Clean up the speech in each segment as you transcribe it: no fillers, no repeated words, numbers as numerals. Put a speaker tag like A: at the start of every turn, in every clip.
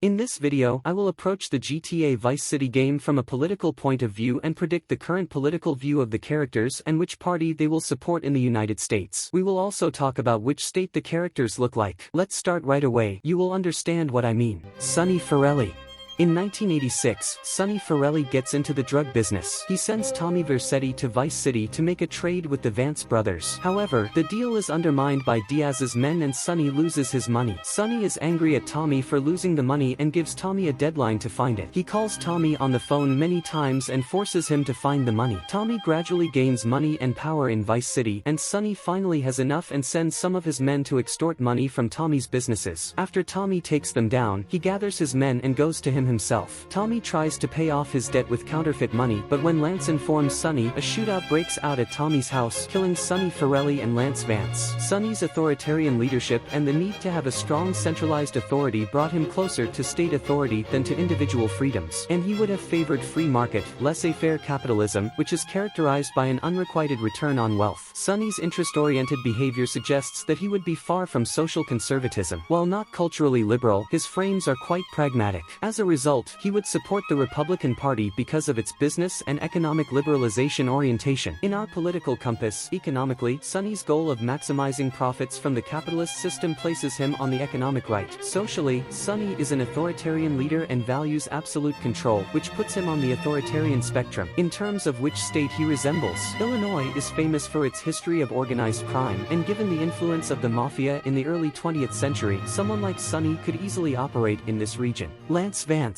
A: In this video, I will approach the GTA Vice City game from a political point of view and predict the current political view of the characters and which party they will support in the United States. We will also talk about which state the characters look like. Let's start right away. You will understand what I mean. Sonny Forelli. In 1986, Sonny Forelli gets into the drug business. He sends Tommy Vercetti to Vice City to make a trade with the Vance brothers. However, the deal is undermined by Diaz's men and Sonny loses his money. Sonny is angry at Tommy for losing the money and gives Tommy a deadline to find it. He calls Tommy on the phone many times and forces him to find the money. Tommy gradually gains money and power in Vice City, and Sonny finally has enough and sends some of his men to extort money from Tommy's businesses. After Tommy takes them down, he gathers his men and goes to himself. Tommy tries to pay off his debt with counterfeit money, but when Lance informs Sonny, a shootout breaks out at Tommy's house, killing Sonny Forelli and Lance Vance. Sonny's authoritarian leadership and the need to have a strong centralized authority brought him closer to state authority than to individual freedoms, and he would have favored free market, laissez-faire capitalism, which is characterized by an unrequited return on wealth. Sonny's interest-oriented behavior suggests that he would be far from social conservatism. While not culturally liberal, his frames are quite pragmatic. As a result, he would support the Republican Party because of its business and economic liberalization orientation. In our political compass, economically, Sonny's goal of maximizing profits from the capitalist system places him on the economic right. Socially, Sonny is an authoritarian leader and values absolute control, which puts him on the authoritarian spectrum. In terms of which state he resembles, Illinois is famous for its history of organized crime, and given the influence of the mafia in the early 20th century, someone like Sonny could easily operate in this region. Lance Vance.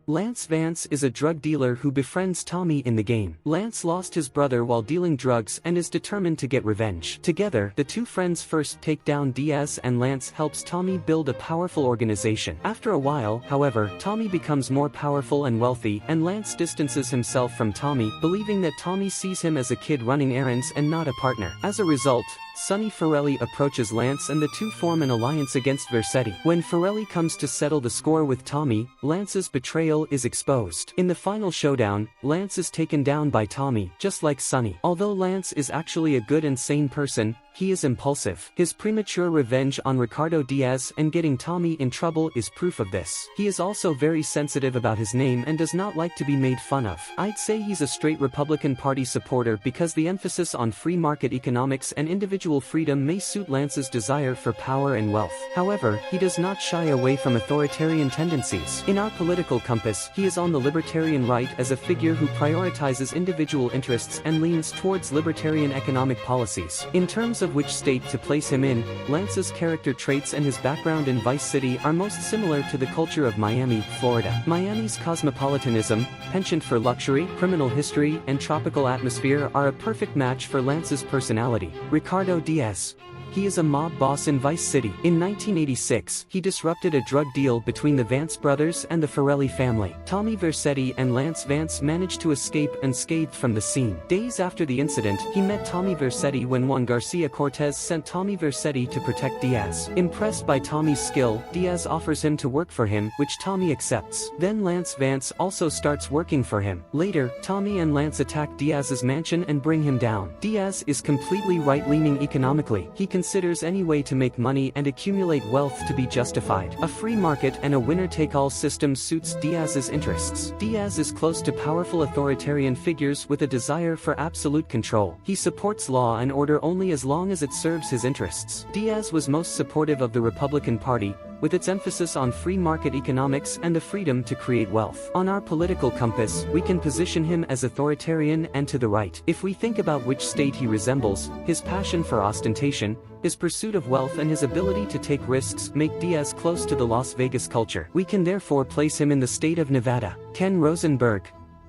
A: Lance Vance is a drug dealer who befriends Tommy in the game. Lance lost his brother while dealing drugs and is determined to get revenge. Together, the two friends first take down Diaz and Lance helps Tommy build a powerful organization. After a while, however, Tommy becomes more powerful and wealthy, and Lance distances himself from Tommy, believing that Tommy sees him as a kid running errands and not a partner. As a result, Sonny Forelli approaches Lance and the two form an alliance against Vercetti. When Forelli comes to settle the score with Tommy, Lance's betrayal is exposed. In the final showdown, Lance is taken down by Tommy, just like Sonny. Although Lance is actually a good and sane person, he is impulsive. His premature revenge on Ricardo Diaz and getting Tommy in trouble is proof of this. He is also very sensitive about his name and does not like to be made fun of. I'd say he's a straight Republican Party supporter because the emphasis on free market economics and individual freedom may suit Lance's desire for power and wealth. However, he does not shy away from authoritarian tendencies. In our political compass, he is on the libertarian right as a figure who prioritizes individual interests and leans towards libertarian economic policies. In terms of which state to place him in, Lance's character traits and his background in Vice City are most similar to the culture of Miami, Florida. Miami's cosmopolitanism, penchant for luxury, criminal history, and tropical atmosphere are a perfect match for Lance's personality. Ricardo Diaz. He is a mob boss in Vice City. In 1986, he disrupted a drug deal between the Vance brothers and the Forelli family. Tommy Vercetti and Lance Vance managed to escape unscathed from the scene. Days after the incident, he met Tommy Vercetti when Juan García Cortez sent Tommy Vercetti to protect Diaz. Impressed by Tommy's skill, Diaz offers him to work for him, which Tommy accepts. Then Lance Vance also starts working for him. Later, Tommy and Lance attack Diaz's mansion and bring him down. Diaz is completely right-leaning economically. He considers any way to make money and accumulate wealth to be justified. A free market and a winner-take-all system suits Diaz's interests. Diaz is close to powerful authoritarian figures with a desire for absolute control. He supports law and order only as long as it serves his interests. Diaz was most supportive of the Republican Party, with its emphasis on free market economics and the freedom to create wealth. On our political compass, we can position him as authoritarian and to the right. If we think about which state he resembles, his passion for ostentation, his pursuit of wealth and his ability to take risks make Diaz close to the Las Vegas culture. We can therefore place him in the state of Nevada. Ken Rosenberg.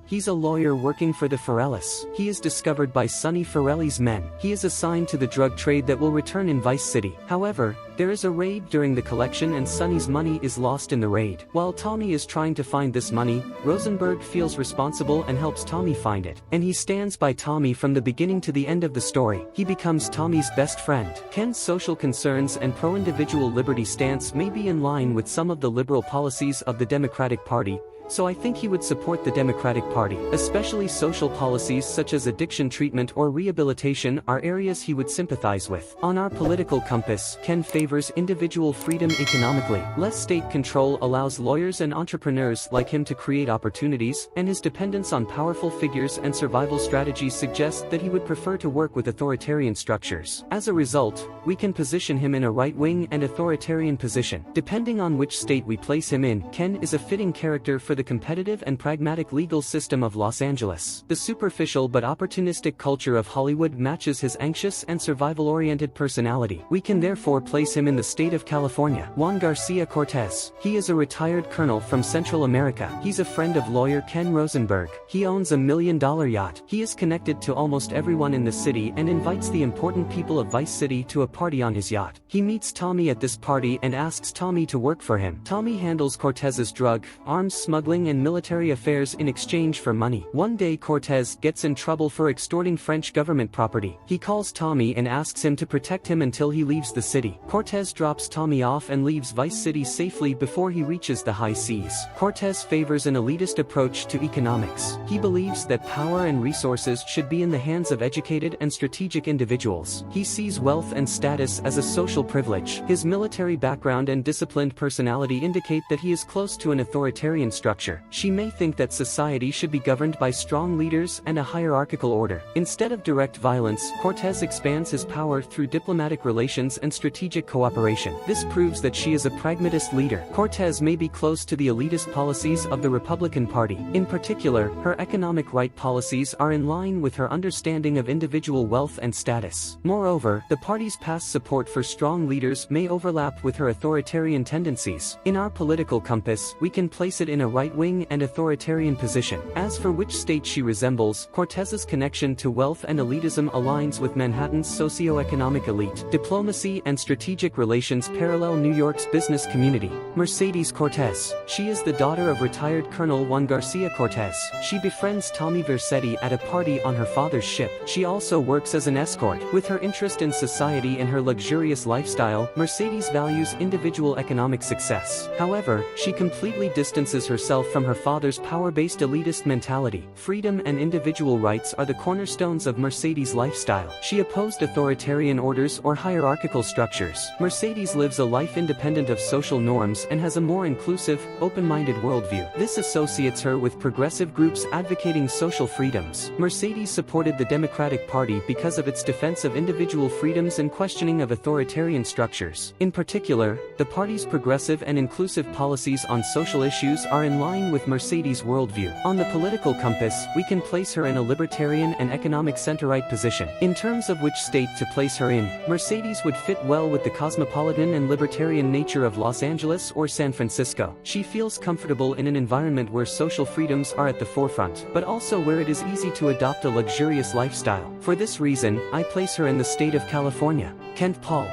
A: He's a lawyer working for the Forellis. He is discovered by Sonny Forelli's men. He is assigned to the drug trade that will return in Vice City. However, there is a raid during the collection and Sonny's money is lost in the raid. While Tommy is trying to find this money, Rosenberg feels responsible and helps Tommy find it. And he stands by Tommy from the beginning to the end of the story. He becomes Tommy's best friend. Ken's social concerns and pro-individual liberty stance may be in line with some of the liberal policies of the Democratic Party, so I think he would support the Democratic Party. Especially social policies such as addiction treatment or rehabilitation are areas he would sympathize with. On our political compass, Ken favors individual freedom economically. Less state control allows lawyers and entrepreneurs like him to create opportunities, and his dependence on powerful figures and survival strategies suggests that he would prefer to work with authoritarian structures. As a result, we can position him in a right-wing and authoritarian position. Depending on which state we place him in, Ken is a fitting character for the competitive and pragmatic legal system of Los Angeles. The superficial but opportunistic culture of Hollywood matches his anxious and survival-oriented personality. We can therefore place him in the state of California. Juan Garcia Cortez. He is a retired colonel from Central America. He's a friend of lawyer Ken Rosenberg. He owns $1 million yacht. He is connected to almost everyone in the city and invites the important people of Vice City to a party on his yacht. He meets Tommy at this party and asks Tommy to work for him. Tommy handles Cortez's drug, arms smuggling and military affairs in exchange for money. One day Cortez gets in trouble for extorting French government property. He calls Tommy and asks him to protect him until he leaves the city. Cortez drops Tommy off and leaves Vice City safely before he reaches the high seas. Cortez favors an elitist approach to economics. He believes that power and resources should be in the hands of educated and strategic individuals. He sees wealth and status as a social privilege. His military background and disciplined personality indicate that he is close to an authoritarian structure. She may think that society should be governed by strong leaders and a hierarchical order. Instead of direct violence, Cortez expands his power through diplomatic relations and strategic cooperation. This proves that she is a pragmatist leader. Cortez may be close to the elitist policies of the Republican Party. In particular, her economic right policies are in line with her understanding of individual wealth and status. Moreover, the party's past support for strong leaders may overlap with her authoritarian tendencies. In our political compass, we can place it in a right-wing and authoritarian position. As for which state she resembles, Cortez's connection to wealth and elitism aligns with Manhattan's socio-economic elite. Diplomacy and strategic relations parallel New York's business community. Mercedes Cortez. She is the daughter of retired Colonel Juan Garcia Cortez. She befriends Tommy Vercetti at a party on her father's ship. She also works as an escort. With her interest in society and her luxurious lifestyle, Mercedes values individual economic success. However, she completely distances herself from her father's power-based elitist mentality. Freedom and individual rights are the cornerstones of Mercedes' lifestyle. She opposed authoritarian orders or hierarchical structures. Mercedes lives a life independent of social norms and has a more inclusive, open-minded worldview. This associates her with progressive groups advocating social freedoms. Mercedes supported the Democratic Party because of its defense of individual freedoms and questioning of authoritarian structures. In particular, the party's progressive and inclusive policies on social issues are in line with Mercedes' worldview. On the political compass, we can place her in a libertarian and economic center-right position. In terms of which state to place her in, Mercedes would fit well with the cosmopolitan and libertarian nature of Los Angeles or San Francisco. She feels comfortable in an environment where social freedoms are at the forefront, but also where it is easy to adopt a luxurious lifestyle. For this reason, I place her in the state of California. Kent Paul.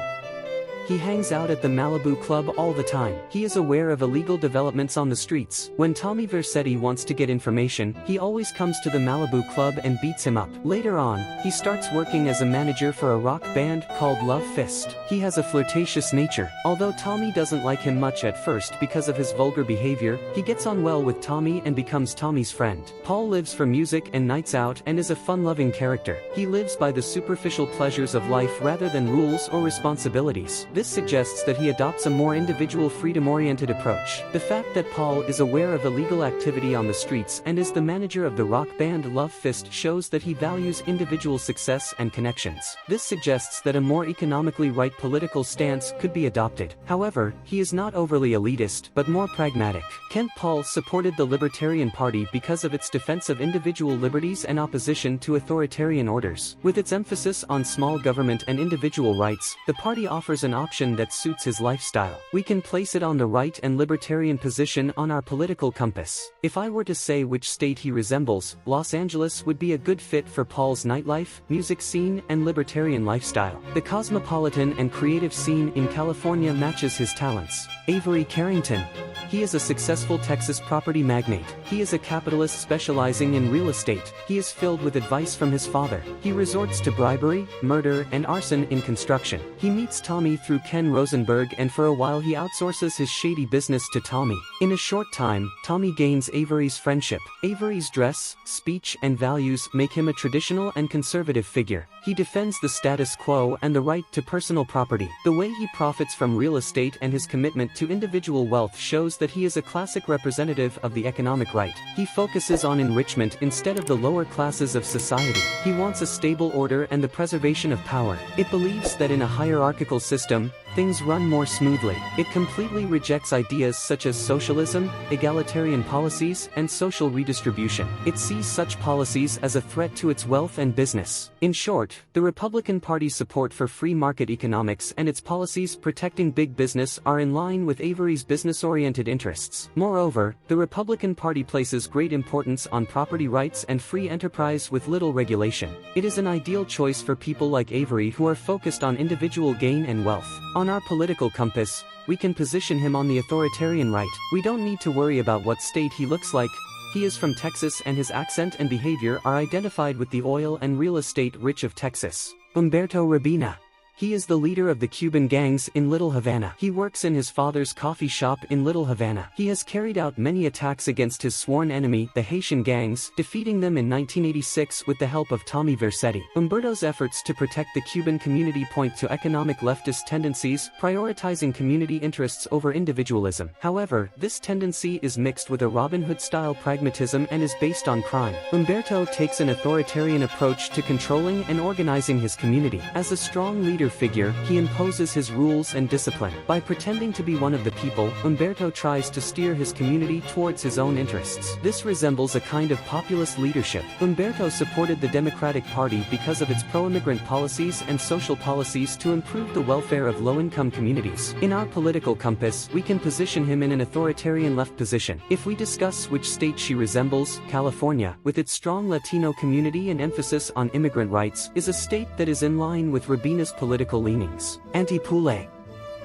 A: He hangs out at the Malibu Club all the time. He is aware of illegal developments on the streets. When Tommy Vercetti wants to get information, he always comes to the Malibu Club and beats him up. Later on, he starts working as a manager for a rock band called Love Fist. He has a flirtatious nature. Although Tommy doesn't like him much at first because of his vulgar behavior, he gets on well with Tommy and becomes Tommy's friend. Paul lives for music and nights out and is a fun-loving character. He lives by the superficial pleasures of life rather than rules or responsibilities. This suggests that he adopts a more individual freedom-oriented approach. The fact that Paul is aware of illegal activity on the streets and is the manager of the rock band Love Fist shows that he values individual success and connections. This suggests that a more economically right political stance could be adopted. However, he is not overly elitist but more pragmatic. Kent Paul supported the Libertarian Party because of its defense of individual liberties and opposition to authoritarian orders. With its emphasis on small government and individual rights, the party offers an option that suits his lifestyle. We can place it on the right and libertarian position on our political compass. If I were to say which state he resembles, Los Angeles would be a good fit for Paul's nightlife, music scene, and libertarian lifestyle. The cosmopolitan and creative scene in California matches his talents. Avery Carrington. He is a successful Texas property magnate. He is a capitalist specializing in real estate. He is filled with advice from his father. He resorts to bribery, murder, and arson in construction. He meets Tommy through Ken Rosenberg and for a while he outsources his shady business to Tommy. In a short time, Tommy gains Avery's friendship. Avery's dress, speech, and values make him a traditional and conservative figure. He defends the status quo and the right to personal property. The way he profits from real estate and his commitment to individual wealth shows that he is a classic representative of the economic right. He focuses on enrichment instead of the lower classes of society. He wants a stable order and the preservation of power. It believes that in a hierarchical system, things run more smoothly. It completely rejects ideas such as socialism, egalitarian policies, and social redistribution. It sees such policies as a threat to its wealth and business. In short, the Republican Party's support for free market economics and its policies protecting big business are in line with Avery's business-oriented interests. Moreover, the Republican Party places great importance on property rights and free enterprise with little regulation. It is an ideal choice for people like Avery who are focused on individual gain and wealth. On our political compass, we can position him on the authoritarian right. We don't need to worry about what state he looks like. He is from Texas and his accent and behavior are identified with the oil and real estate rich of Texas. Umberto Robina. He is the leader of the Cuban gangs in Little Havana. He works in his father's coffee shop in Little Havana. He has carried out many attacks against his sworn enemy, the Haitian gangs, defeating them in 1986 with the help of Tommy Vercetti. Umberto's efforts to protect the Cuban community point to economic leftist tendencies, prioritizing community interests over individualism. However, this tendency is mixed with a Robin Hood-style pragmatism and is based on crime. Umberto takes an authoritarian approach to controlling and organizing his community. As a strong leader figure, he imposes his rules and discipline. By pretending to be one of the people, Umberto tries to steer his community towards his own interests. This resembles a kind of populist leadership. Umberto supported the Democratic Party because of its pro-immigrant policies and social policies to improve the welfare of low-income communities. In our political compass, we can position him in an authoritarian left position. If we discuss which state she resembles, California, with its strong Latino community and emphasis on immigrant rights, is a state that is in line with Robina's political leanings. Auntie Poulet.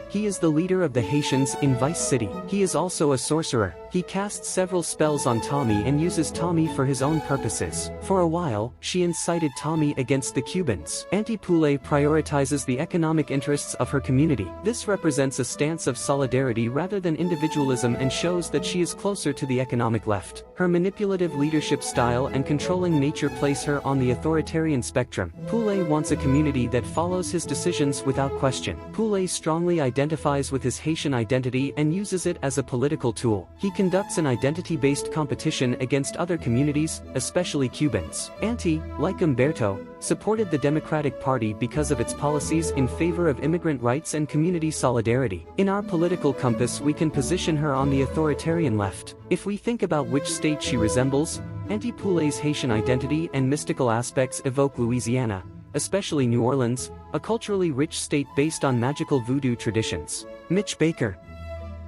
A: He is the leader of the Haitians in Vice City. He is also a sorcerer. He casts several spells on Tommy and uses Tommy for his own purposes. For a while, she incited Tommy against the Cubans. Auntie Poulet prioritizes the economic interests of her community. This represents a stance of solidarity rather than individualism and shows that she is closer to the economic left. Her manipulative leadership style and controlling nature place her on the authoritarian spectrum. Poulet wants a community that follows his decisions without question. Poulet strongly identifies with his Haitian identity and uses it as a political tool. He conducts an identity-based competition against other communities, especially Cubans. Auntie, like Umberto, supported the Democratic Party because of its policies in favor of immigrant rights and community solidarity. In our political compass, we can position her on the authoritarian left. If we think about which state she resembles, Auntie Poulet's Haitian identity and mystical aspects evoke Louisiana, especially New Orleans, a culturally rich state based on magical voodoo traditions. Mitch Baker.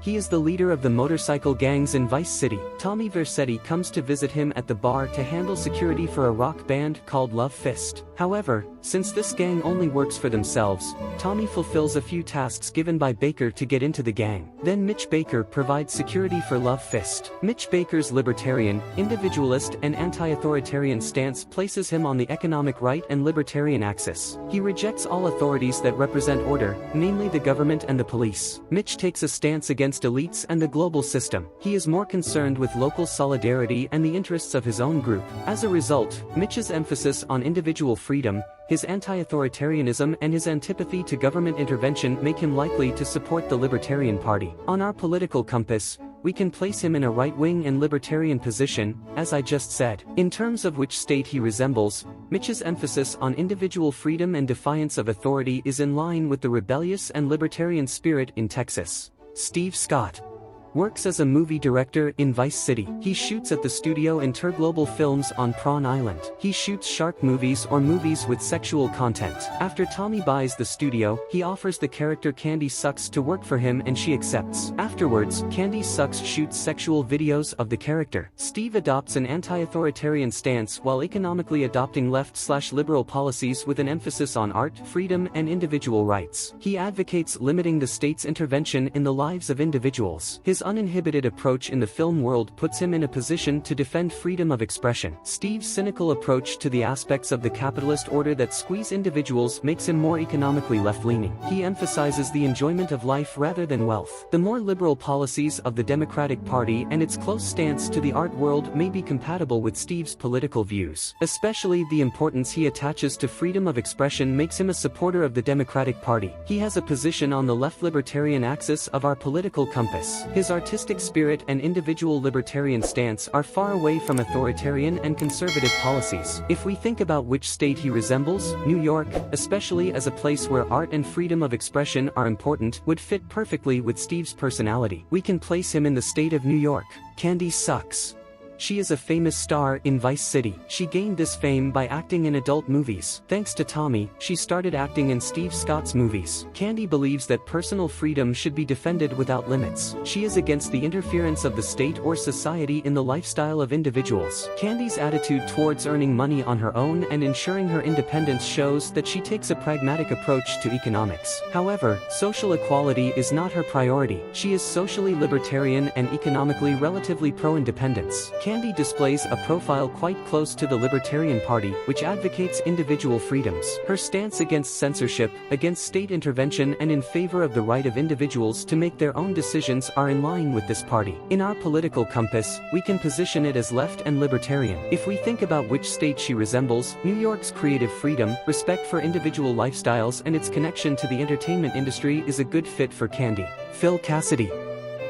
A: He is the leader of the motorcycle gangs in Vice City. Tommy Vercetti comes to visit him at the bar to handle security for a rock band called Love Fist. However, since this gang only works for themselves, Tommy fulfills a few tasks given by Baker to get into the gang. Then Mitch Baker provides security for Love Fist. Mitch Baker's libertarian, individualist and anti-authoritarian stance places him on the economic right and libertarian axis. He rejects all authorities that represent order, namely the government and the police. Mitch takes a stance against elites and the global system. He is more concerned with local solidarity and the interests of his own group. As a result, Mitch's emphasis on individual freedom, his anti-authoritarianism and his antipathy to government intervention make him likely to support the Libertarian Party. On our political compass, we can place him in a right-wing and libertarian position, as I just said. In terms of which state he resembles, Mitch's emphasis on individual freedom and defiance of authority is in line with the rebellious and libertarian spirit in Texas. Steve Scott works as a movie director in Vice City. He shoots at the studio Interglobal Films on Prawn Island. He shoots shark movies or movies with sexual content. After Tommy buys the studio, he offers the character Candy Suxxx to work for him and she accepts. Afterwards, Candy Suxxx shoots sexual videos of the character. Steve adopts an anti-authoritarian stance while economically adopting left/liberal policies with an emphasis on art, freedom, and individual rights. He advocates limiting the state's intervention in the lives of individuals. His uninhibited approach in the film world puts him in a position to defend freedom of expression. Steve's cynical approach to the aspects of the capitalist order that squeeze individuals makes him more economically left-leaning. He emphasizes the enjoyment of life rather than wealth. The more liberal policies of the Democratic Party and its close stance to the art world may be compatible with Steve's political views. Especially the importance he attaches to freedom of expression makes him a supporter of the Democratic Party. He has a position on the left libertarian axis of our political compass. His artistic spirit and individual libertarian stance are far away from authoritarian and conservative policies. If we think about which state he resembles, New York, especially as a place where art and freedom of expression are important, would fit perfectly with Steve's personality. We can place him in the state of New York. Candy Suxxx. She is a famous star in Vice City. She gained this fame by acting in adult movies. Thanks to Tommy, she started acting in Steve Scott's movies. Candy believes that personal freedom should be defended without limits. She is against the interference of the state or society in the lifestyle of individuals. Candy's attitude towards earning money on her own and ensuring her independence shows that she takes a pragmatic approach to economics. However, social equality is not her priority. She is socially libertarian and economically relatively pro-independence. Candy displays a profile quite close to the Libertarian Party, which advocates individual freedoms. Her stance against censorship, against state intervention and in favor of the right of individuals to make their own decisions are in line with this party. In our political compass, we can position it as left and libertarian. If we think about which state she resembles, New York's creative freedom, respect for individual lifestyles and its connection to the entertainment industry is a good fit for Candy. Phil Cassidy.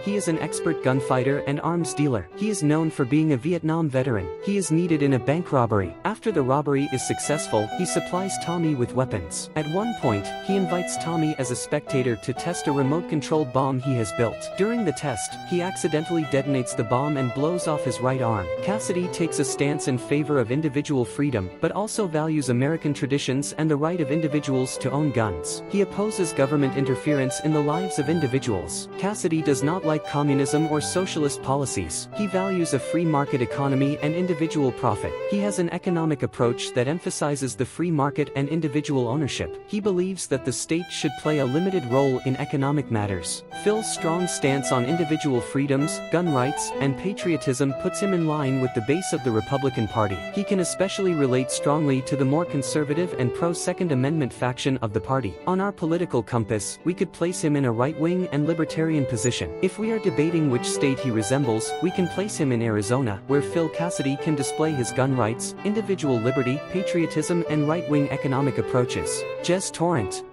A: He is an expert gunfighter and arms dealer. He is known for being a Vietnam veteran. He is needed in a bank robbery. After the robbery is successful, he supplies Tommy with weapons. At one point, he invites Tommy as a spectator to test a remote-controlled bomb he has built. During the test, he accidentally detonates the bomb and blows off his right arm. Cassidy takes a stance in favor of individual freedom, but also values American traditions and the right of individuals to own guns. He opposes government interference in the lives of individuals. Cassidy does not like communism or socialist policies. He values a free market economy and individual profit. He has an economic approach that emphasizes the free market and individual ownership. He believes that the state should play a limited role in economic matters. Phil's strong stance on individual freedoms, gun rights, and patriotism puts him in line with the base of the Republican Party. He can especially relate strongly to the more conservative and pro-Second Amendment faction of the party. On our political compass, we could place him in a right-wing and libertarian position. If we are debating which state he resembles, we can place him in Arizona, where Phil Cassidy can display his gun rights, individual liberty, patriotism and right-wing economic approaches. Jezz Torrent.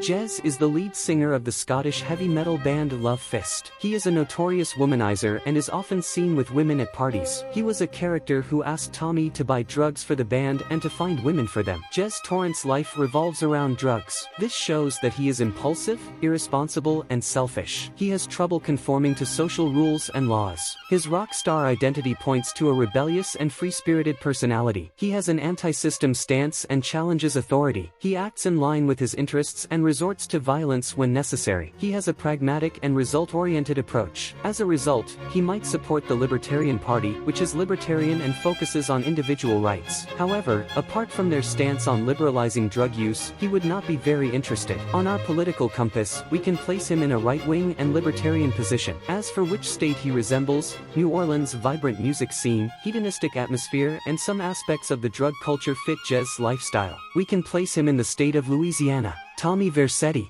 A: Jezz is the lead singer of the Scottish heavy metal band Love Fist. He is a notorious womanizer and is often seen with women at parties. He was a character who asked Tommy to buy drugs for the band and to find women for them. Jezz Torrent's life revolves around drugs. This shows that he is impulsive, irresponsible, and selfish. He has trouble conforming to social rules and laws. His rock star identity points to a rebellious and free-spirited personality. He has an anti-system stance and challenges authority. He acts in line with his interests and resorts to violence when necessary. He has a pragmatic and result-oriented approach. As a result, he might support the Libertarian Party, which is libertarian and focuses on individual rights. However, apart from their stance on liberalizing drug use, he would not be very interested. On our political compass, we can place him in a right-wing and libertarian position. As for which state he resembles, New Orleans' vibrant music scene, hedonistic atmosphere, and some aspects of the drug culture fit Jezz's lifestyle. We can place him in the state of Louisiana. Tommy Vercetti.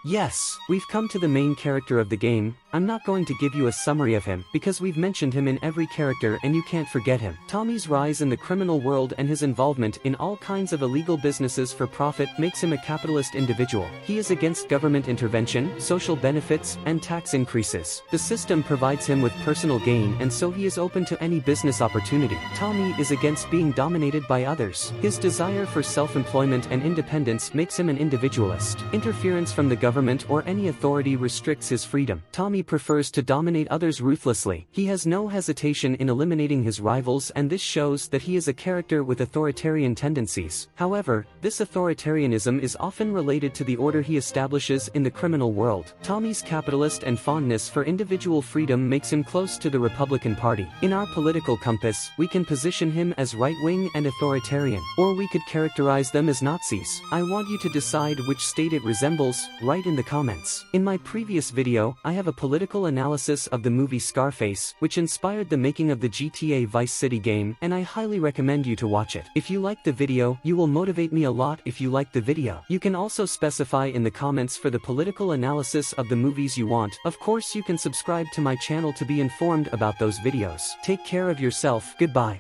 A: Yes, we've come to the main character of the game. I'm not going to give you a summary of him, because we've mentioned him in every character and you can't forget him. Tommy's rise in the criminal world and his involvement in all kinds of illegal businesses for profit makes him a capitalist individual. He is against government intervention, social benefits, and tax increases. The system provides him with personal gain and so he is open to any business opportunity. Tommy is against being dominated by others. His desire for self-employment and independence makes him an individualist. Interference from the government or any authority restricts his freedom. Tommy prefers to dominate others ruthlessly. He has no hesitation in eliminating his rivals and this shows that he is a character with authoritarian tendencies. However, this authoritarianism is often related to the order he establishes in the criminal world. Tommy's capitalist and fondness for individual freedom makes him close to the Republican Party. In our political compass, we can position him as right-wing and authoritarian, or we could characterize them as Nazis. I want you to decide which state it resembles. Write in the comments. In my previous video, I have a political analysis of the movie Scarface, which inspired the making of the GTA Vice City game, and I highly recommend you to watch it. If you like the video, you will motivate me a lot if you like the video. You can also specify in the comments for the political analysis of the movies you want. Of course, you can subscribe to my channel to be informed about those videos. Take care of yourself. Goodbye.